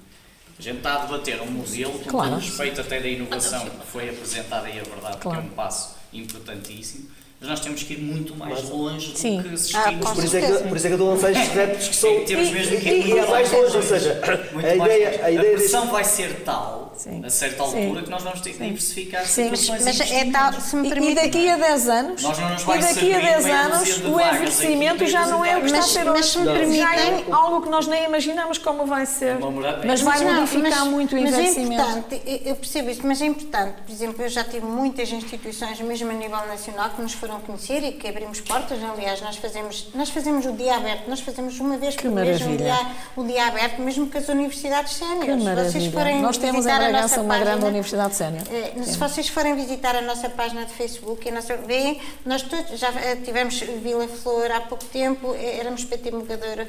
A gente está a debater um modelo com Claro. todo respeito até da inovação que foi apresentada e a verdade que é um passo importantíssimo, mas nós temos que ir muito mais longe Sim. do que assistimos. com Por isso é que eu estou a lançar estes reptos que são... Temos mesmo que ir E é mais longe, ou seja, muito a mais ideia... longe. A ideia pressão vai ser tal, Sim. a certa altura, Sim. que nós vamos ter que diversificar Sim. situações Mas e é tal, se me E permite. daqui a 10 anos, Nós não nos vai e daqui a servir 10 meia anos, dúzia de o vagas envelhecimento aqui, já não é o que está a ser Mas se me hoje. Já é permitem- algo que nós nem imaginamos como vai ser. Uma morada- Mas vai Não, modificar muito o mas envelhecimento. é importante, eu percebo isso, mas é importante. Por exemplo, eu já tive muitas instituições, mesmo a nível nacional, que nos foram conhecer e que abrimos portas. Aliás, nós fazemos o dia aberto, nós fazemos uma vez por mês maravilha. o dia aberto, mesmo com as universidades Que séniores. Se vocês maravilha. forem Nós temos em visitar a Bragança nossa uma grande página, universidade sénior. se vocês forem visitar a nossa página de Facebook, veem, nós todos já tivemos Vila Flor há pouco tempo, éramos PT Mogadora,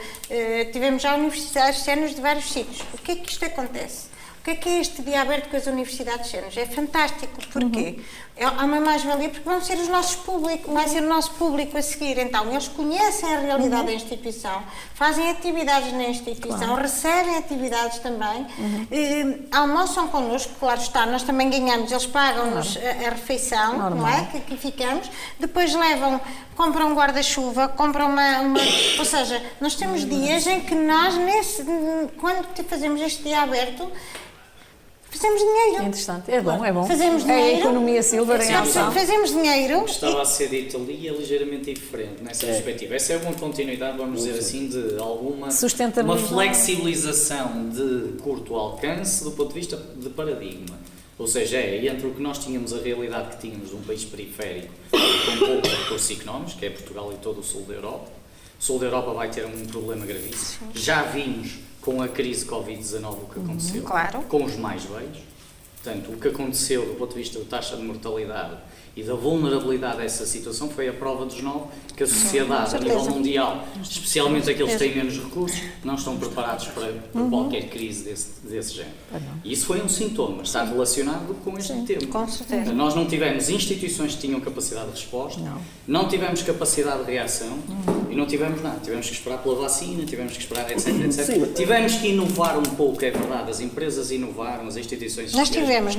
tivemos já universidades séniores de vários sítios. O que é que isto acontece? O que é este dia aberto com as universidades séniores? É fantástico. Porquê? Há uma mais-valia porque vão ser os nossos públicos, vai ser o nosso público a seguir. Então, eles conhecem a realidade da instituição, fazem atividades na instituição, recebem atividades também, almoçam connosco, claro está, nós também ganhamos, eles pagam-nos a refeição, não é? Que aqui ficamos, depois compram um guarda-chuva, compram uma... Ou seja, nós temos dias em que nós, quando fazemos este dia aberto, fazemos dinheiro. Interessante. É bom. Fazemos É dinheiro. a economia silver em ação. Fazemos dinheiro. O que estava a ser dito ali é ligeiramente diferente nessa perspectiva. Essa é uma continuidade, vamos dizer assim, de alguma uma flexibilização de curto alcance do ponto de vista de paradigma. Ou seja, entre o que nós tínhamos, a realidade que tínhamos de um país periférico com poucos recursos económicos, que é Portugal e todo o sul da Europa. O sul da Europa vai ter um problema gravíssimo. Já vimos com a crise Covid-19 o que aconteceu, com os mais velhos. Portanto, o que aconteceu do ponto de vista da taxa de mortalidade e da vulnerabilidade a essa situação foi a prova dos 9 que a sociedade, a nível mundial, especialmente aqueles que têm menos recursos, não estão preparados para qualquer crise desse género. E isso foi um sintoma, está relacionado com este tema. Com certeza. Nós não tivemos instituições que tinham capacidade de resposta, não tivemos capacidade de reação e não tivemos nada. Tivemos que esperar pela vacina, tivemos que esperar, etc. Tivemos que inovar um pouco, é verdade. As empresas inovaram, as instituições Nós tivemos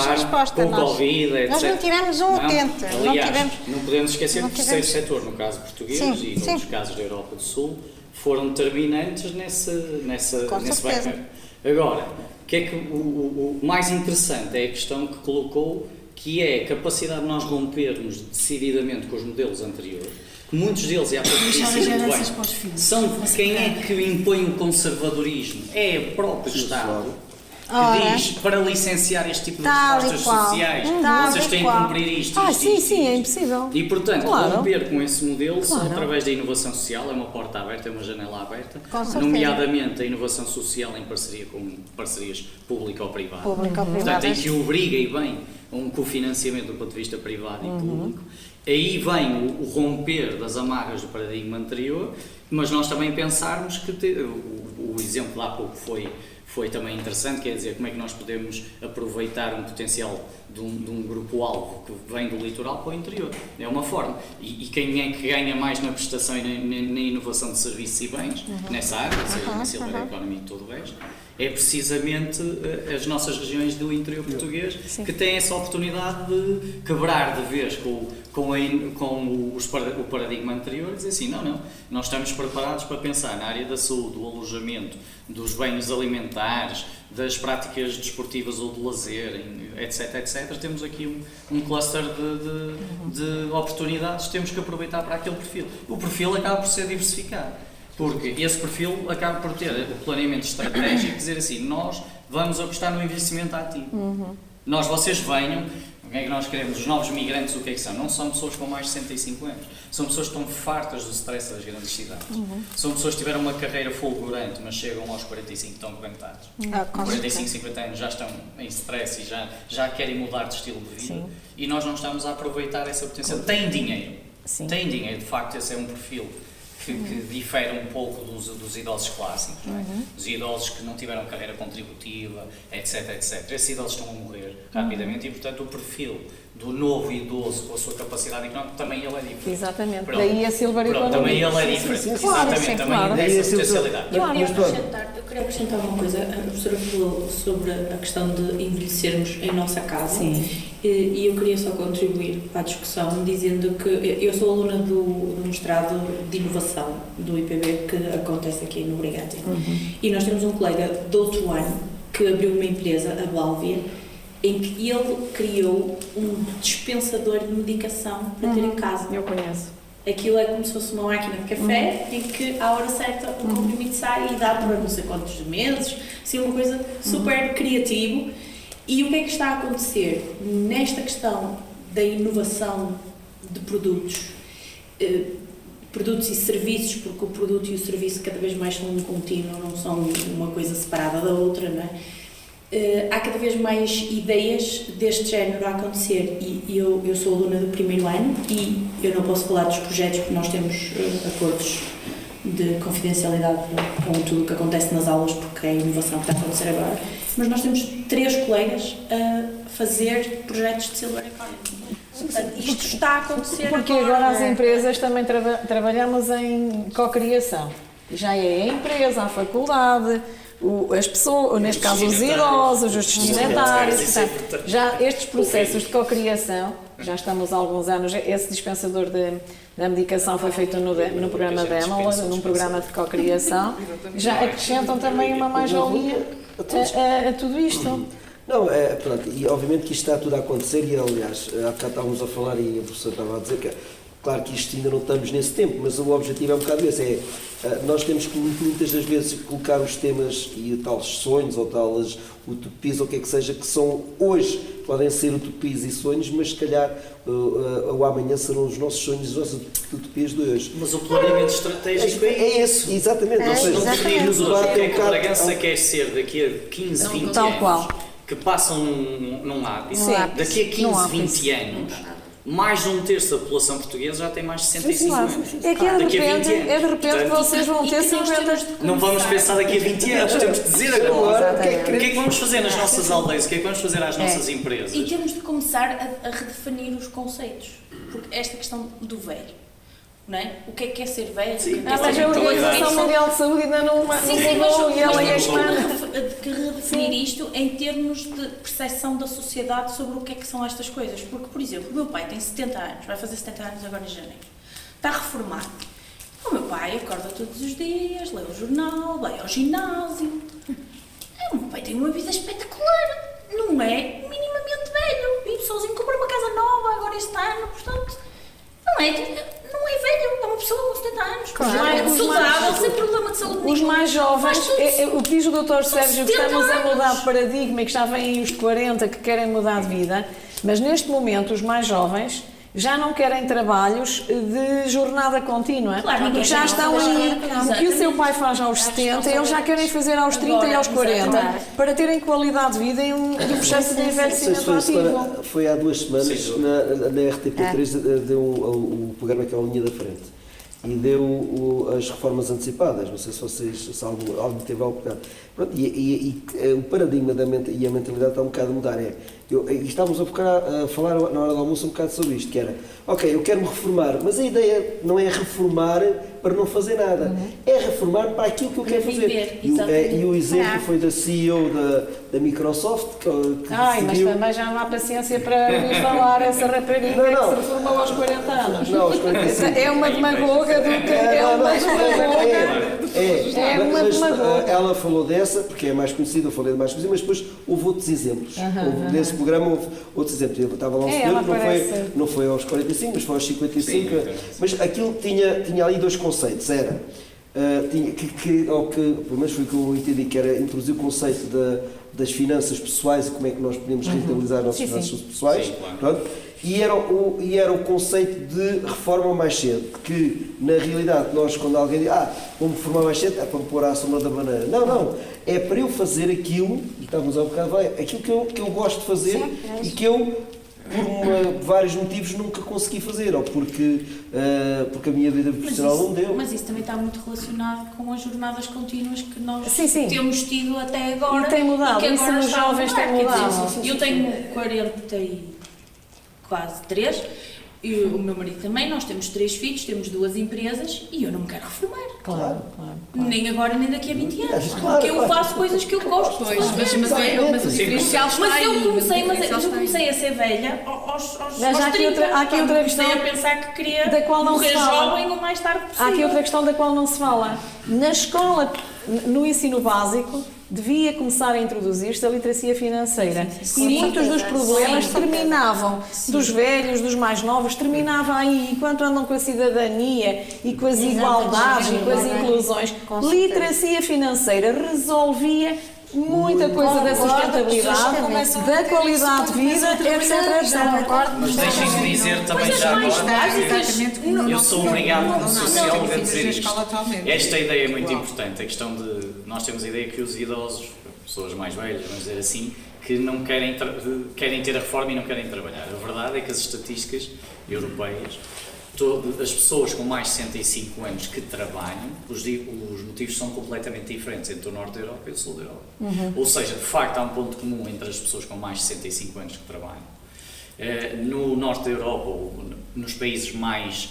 resposta. com Covid, etc. Nós não tivemos utente. Aliás, não podemos esquecer que o terceiro setor, no caso português e noutros casos da Europa do Sul, foram determinantes nesse background. Agora, o que é que o mais interessante é a questão que colocou, que é a capacidade de nós rompermos decididamente com os modelos anteriores, que muitos deles, e há pouco disse muito bem, são quem é que impõe o conservadorismo? É o próprio Estado. Que diz, para licenciar este tipo de respostas sociais, vocês têm que cumprir isto. Sim, é impossível. E, portanto, romper com esse modelo através da inovação social, é uma porta aberta, é uma janela aberta, nomeadamente a inovação social em parceria com parcerias público-privadas. Portanto, em que obriga e bem a um cofinanciamento do ponto de vista privado e público. Aí vem o romper das amarras do paradigma anterior, mas nós também pensarmos que o exemplo de há pouco foi também interessante, quer dizer, como é que nós podemos aproveitar um potencial de um grupo-alvo que vem do litoral para o interior. É uma forma. E quem é que ganha mais na prestação e na inovação de serviços e bens, nessa área, ou seja, na Silver Economy e todo o resto, é precisamente as nossas regiões do interior português que têm essa oportunidade de quebrar de vez o paradigma anterior e dizer assim, não, nós estamos preparados para pensar na área da saúde, do alojamento, dos bens alimentares, das práticas desportivas ou de lazer, etc. Temos aqui um cluster de oportunidades, temos que aproveitar para aquele perfil. O perfil acaba por ser diversificado. Porque esse perfil acaba por ter o planeamento estratégico e dizer assim, nós vamos apostar no envelhecimento ativo. Vocês venham, o que é que nós queremos? Os novos migrantes, o que é que são? Não são pessoas com mais de 65 anos, são pessoas que estão fartas do stress das grandes cidades. São pessoas que tiveram uma carreira fulgurante, mas chegam aos 45 e estão rebentados. 45, 50 anos já estão em stress e já querem mudar de estilo de vida. E nós não estamos a aproveitar essa potencial. Têm dinheiro, de facto esse é um perfil que difere um pouco dos idosos clássicos, não é? Dos idosos que não tiveram carreira contributiva, etc, etc. Esses idosos estão a morrer rapidamente e, portanto, o perfil do novo idoso com a sua capacidade económica também ele é diferente. Exatamente, Pronto. daí a Silver Pronto, Economy. também ele é diferente, Claro, exatamente, sim, também claro. tem essa potencialidade. Eu queria acrescentar uma coisa. A professora falou sobre a questão de envelhecermos em nossa casa. Sim. E eu queria só contribuir para a discussão dizendo que eu sou aluna do mestrado de inovação do IPB que acontece aqui no Brigantia. E nós temos um colega de outro ano que abriu uma empresa, a Bálvia, em que ele criou um dispensador de medicação para ter em casa. Eu conheço. Aquilo é como se fosse uma máquina de café em que à hora certa o comprimido sai e dá para não sei quantos meses, assim uma coisa super criativo. E o que é que está a acontecer nesta questão da inovação de produtos, produtos e serviços, porque o produto e o serviço cada vez mais são um contínuo, não são uma coisa separada da outra, não é? Há cada vez mais ideias deste género a acontecer e eu sou aluna do primeiro ano e eu não posso falar dos projetos porque nós temos acordos de confidencialidade com tudo o que acontece nas aulas porque é a inovação que está a acontecer agora, mas nós temos 3 colegas a fazer projetos de Silver Economy. Portanto, isto está a acontecer Porque agora as empresas também trabalhamos em cocriação. Já é a empresa, a faculdade, as pessoas, neste caso os idosos, os destinatários. Portanto, já estes processos de cocriação, já estamos há alguns anos, esse dispensador da medicação foi feito no programa Demo, num programa de cocriação, já acrescentam também uma mais-valia a tudo isto. Não, pronto, e obviamente que isto está tudo a acontecer e, aliás, há bocado estávamos a falar e a professora estava a dizer que, claro que isto ainda não estamos nesse tempo, mas o objetivo é um bocado esse, nós temos que muitas das vezes colocar os temas e tais sonhos ou tais utopias ou o que é que seja, que são hoje, podem ser utopias e sonhos, mas se calhar o amanhã serão os nossos sonhos e as nossas utopias de hoje. Mas o planeamento estratégico É isso, exatamente. Ou seja, não definimos hoje o que é que a bocado- Bragança quer ser daqui a 15, 20 Tal anos, qual. que passam num lápis. Sim. Daqui a Num 15, lápis. 20 anos, mais de 1/3 da população portuguesa já tem mais de 65 Claro. anos. É que Daqui a 20 anos. que vocês vão ter E que nós 50 temos de Não vamos começar pensar daqui a 20 anos, temos de dizer agora. O que é Exatamente. que vamos fazer nas nossas aldeias? O que é que vamos fazer às nossas empresas? E temos de começar a redefinir os conceitos, porque esta questão do velho, não é? O que é ser velho? Sim, O que é Mas a Organização Mundial de Saúde ainda não Sim, sim, mudou e ela é mas que manda. temos que redefinir isto em termos de percepção da sociedade sobre o que é que são estas coisas. Porque, por exemplo, o meu pai tem 70 anos, vai fazer 70 anos agora em janeiro, está reformado. O meu pai acorda todos os dias, lê o jornal, vai ao ginásio. O meu pai tem uma vida espetacular, não é minimamente velho. Vive sozinho, comprou uma casa nova agora este ano, portanto, não é velho, é uma pessoa com 70 anos, Claro. Os saudável, mais- sem problema de saúde Os nenhum. mais jovens, Faz tudo. o que diz o Dr. Sérgio, que 70 estamos a mudar anos. de paradigma e que já vêm os de 40 que querem mudar de vida, mas neste momento os mais jovens já não querem trabalhos de jornada contínua, Claro, ninguém porque já quer estão trabalhar. aí. O que o seu Exatamente. pai faz aos 70, eles já querem fazer aos 30 e aos 40, Exatamente. para terem qualidade de vida e um processo de Não sei se envelhecimento foi, ativo. foi há 2 semanas Sim. na RTP3 deu o programa que é a linha da frente e deu as reformas antecipadas. Não sei se vocês, se alguém teve a oportunidade. Pronto, e o paradigma e a mentalidade está um bocado a mudar. E estávamos a falar na hora do almoço um bocado sobre isto, que era, ok, eu quero me reformar, mas a ideia não é reformar para não fazer nada, é reformar para aquilo que eu quero fazer. viver, E o exemplo exatamente. foi da CEO da Microsoft, que Ai, mas decidiu... também já não há paciência para ouvir falar essa rapariga Não. que se reformou aos 40 anos. Não, aos 45. É uma demagoga do que é uma demagoga. É uma mas demagoga. ela falou dessa, porque é mais conhecida, eu falei de mais conhecida, mas depois houve outros exemplos. Nesse programa houve outros exemplos. Eu estava lá um senhor ela que parece. não foi aos 45, mas foi aos 55. Sim, Mas aquilo tinha ali 2 conceitos. Era, ou que, pelo menos foi o que eu entendi, que era introduzir o conceito das finanças pessoais e como é que nós podemos rentabilizar as nossas Sim, finanças sim. pessoais. Sim, claro. Pronto. E era o conceito de reforma mais cedo, que na realidade nós quando alguém diz, vou-me reformar mais cedo, é para me pôr à sombra da bananeira. Não, é para eu fazer aquilo, e estávamos a um bocado bem, aquilo que eu gosto de fazer e que eu por vários motivos nunca consegui fazer, ou porque a minha vida profissional não deu. Mas isso também está muito relacionado com as jornadas contínuas que nós Sim. temos tido até agora. E tem mudado, que isso agora nos está a jovens mudar. tem Quer dizer, mudado. eu tenho 40 e quase 3, e o meu marido também, nós temos 3 filhos, temos 2 empresas e eu não me quero reformar. Claro. Nem agora, nem daqui a 20 anos. Claro, Porque eu claro. faço coisas que eu gosto. Pois, mas o diferencial está Mas aí. eu comecei, o diferencial está aí. comecei a ser velha aos Mas há aqui 30. outra- há aqui outra Comecei questão a pensar que queria da qual não morrer se fala. jovem o mais tarde possível. Há aqui outra questão da qual não se fala. Na escola, no ensino básico, devia começar a introduzir-se a literacia financeira. E muitos dos problemas terminavam, dos velhos, dos mais novos, terminava aí. Enquanto andam com a cidadania e com as igualdades e com as inclusões, literacia financeira resolvia muita coisa da sustentabilidade, da qualidade de vida, etc. Mas deixem-me dizer também já agora, eu sou obrigado como sociólogo a dizer isto. Esta ideia é muito importante, a questão de, nós temos a ideia que os idosos, pessoas mais velhas, vamos dizer assim, que não querem ter a reforma e não querem trabalhar. A verdade é que as estatísticas europeias, as pessoas com mais de 65 anos que trabalham, os motivos são completamente diferentes entre o Norte da Europa e o Sul da Europa. Ou seja, de facto há um ponto comum entre as pessoas com mais de 65 anos que trabalham. No Norte da Europa, ou nos países mais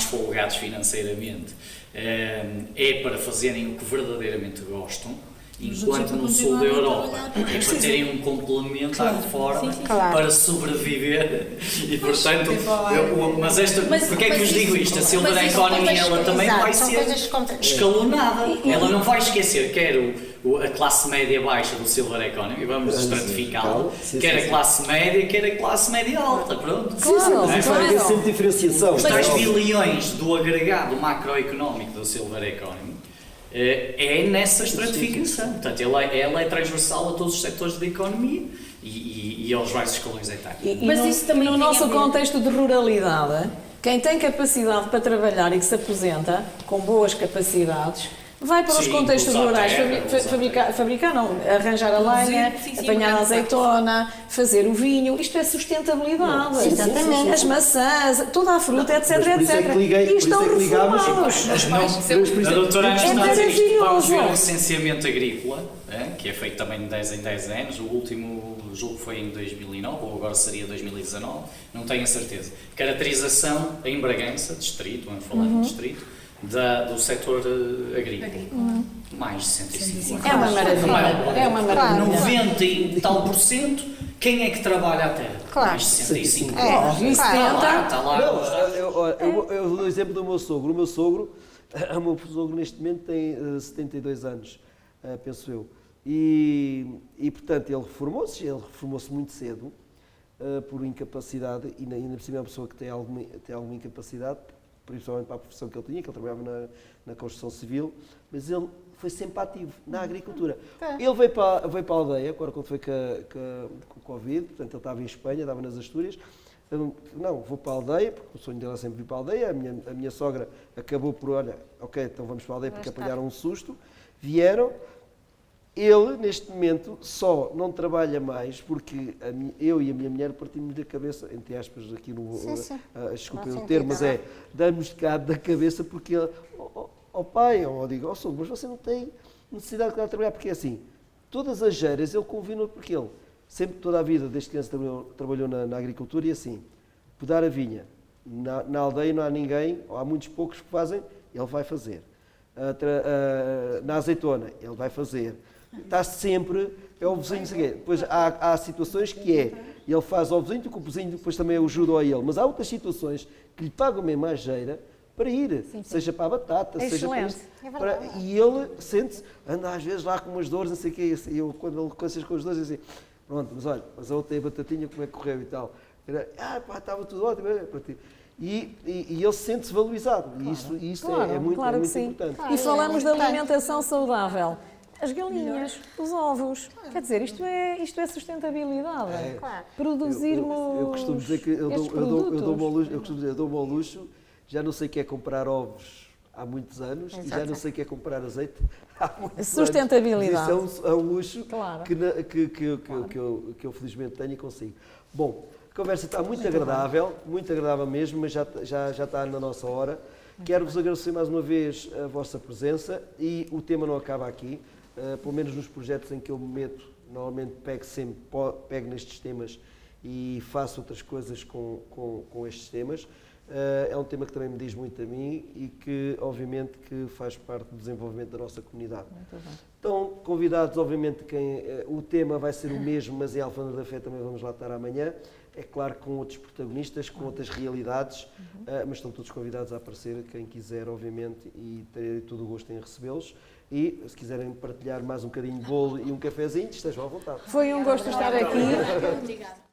folgados financeiramente, é para fazerem o que verdadeiramente gostam, enquanto no Sul da Europa é para terem um complementar de forma para sobreviver e portanto, porque é que vos digo isto? A Silver Economy ela também vai ser escalonada, ela não vai esquecer quer a classe média baixa do Silver Economy, vamos estratificá-la, quer a classe média, quer a classe média alta, pronto. Vai haver sempre diferenciação. Os tais bilhões do agregado macroeconómico do Silver Economy é nessa estratificação. Portanto, ela é transversal a todos os setores da economia e aos vários escalões etários. Mas isso também no nosso contexto de ruralidade, quem tem capacidade para trabalhar e que se aposenta com boas capacidades, vai para os contextos rurais fabricar não, arranjar a lenha, apanhar a azeitona, fazer o vinho, isto é sustentabilidade. Exatamente. As maçãs, toda a fruta, etc, E estão reformados. A doutora Ana está a dizer isto, vamos maravilhoso. ver o licenciamento agrícola, que é feito também de 10 em 10 anos, o último julgo que foi em 2009, ou agora seria 2019, não tenho a certeza. Caracterização em Bragança, distrito, vamos falar de distrito, do setor agrícola. Mais de 105 anos. É uma maravilha. É uma maravilha. 90 e tal por cento, quem é que trabalha a terra? Claro. Mais de 65 E Está 70. lá. Eu dou o exemplo do meu sogro. O meu sogro neste momento tem 72 anos, penso eu. E portanto, ele reformou-se muito cedo, por incapacidade, e ainda por cima é uma pessoa que tem alguma incapacidade, principalmente para a profissão que ele tinha, que ele trabalhava na construção civil, mas ele foi sempre ativo na agricultura. Ele veio para a aldeia, agora quando foi com o Covid, portanto ele estava em Espanha, estava nas Astúrias. Não, vou para a aldeia, porque o sonho dele é sempre vir para a aldeia. A minha sogra acabou por, olha, ok, então vamos para a aldeia porque apanharam um susto. Vieram. Ele, neste momento, só não trabalha mais porque eu e a minha mulher partimos da cabeça, entre aspas, aqui no... desculpem o termo, mas damos de cabo da cabeça porque ele... pai, eu digo, sogro, mas você não tem necessidade de trabalhar, porque é assim, todas as geiras ele convina porque ele sempre, toda a vida, desde criança, trabalhou na agricultura e assim, podar a vinha, na aldeia não há ninguém, ou há muitos poucos que fazem, ele vai fazer. Na azeitona, ele vai fazer. Está sempre, é o vizinho. Depois há situações que ele faz ao vizinho, que o vizinho depois também ajuda a ele. Mas há outras situações que lhe pagam mesmo a geira para ir, seja para a batata, seja para isto. E ele sente-se, anda às vezes lá com umas dores, não sei o quê. E eu, quando ele conhece com as dores, eu assim, pronto, mas olha, mas a outra é a batatinha, como é que correu e tal. Estava tudo ótimo, para ti. E ele sente-se valorizado. Claro. E isso é muito importante. E falamos de alimentação saudável. As galinhas, os ovos, quer dizer, isto é sustentabilidade. Produzirmos. Eu costumo dizer que eu dou-me ao luxo, já não sei o que é comprar ovos há muitos anos e já não sei o que é comprar azeite há muitos sustentabilidade. anos. Isso é um luxo claro. que eu felizmente tenho e consigo. Bom, A conversa está muito agradável mesmo, mas já está na nossa hora. Quero-vos agradecer mais uma vez a vossa presença e o tema não acaba aqui, pelo menos nos projetos em que eu me meto, normalmente pego nestes temas e faço outras coisas com estes temas. É um tema que também me diz muito a mim e que, obviamente, que faz parte do desenvolvimento da nossa comunidade. Então, convidados, obviamente, o tema vai ser o mesmo, mas em Alfândega da Fé também vamos lá estar amanhã. É claro, com outros protagonistas, com outras realidades, mas estão todos convidados a aparecer, quem quiser, obviamente, e terei todo o gosto em recebê-los. E, se quiserem partilhar mais um bocadinho de bolo e um cafezinho, estejam à vontade. Foi um gosto estar aqui. Obrigada.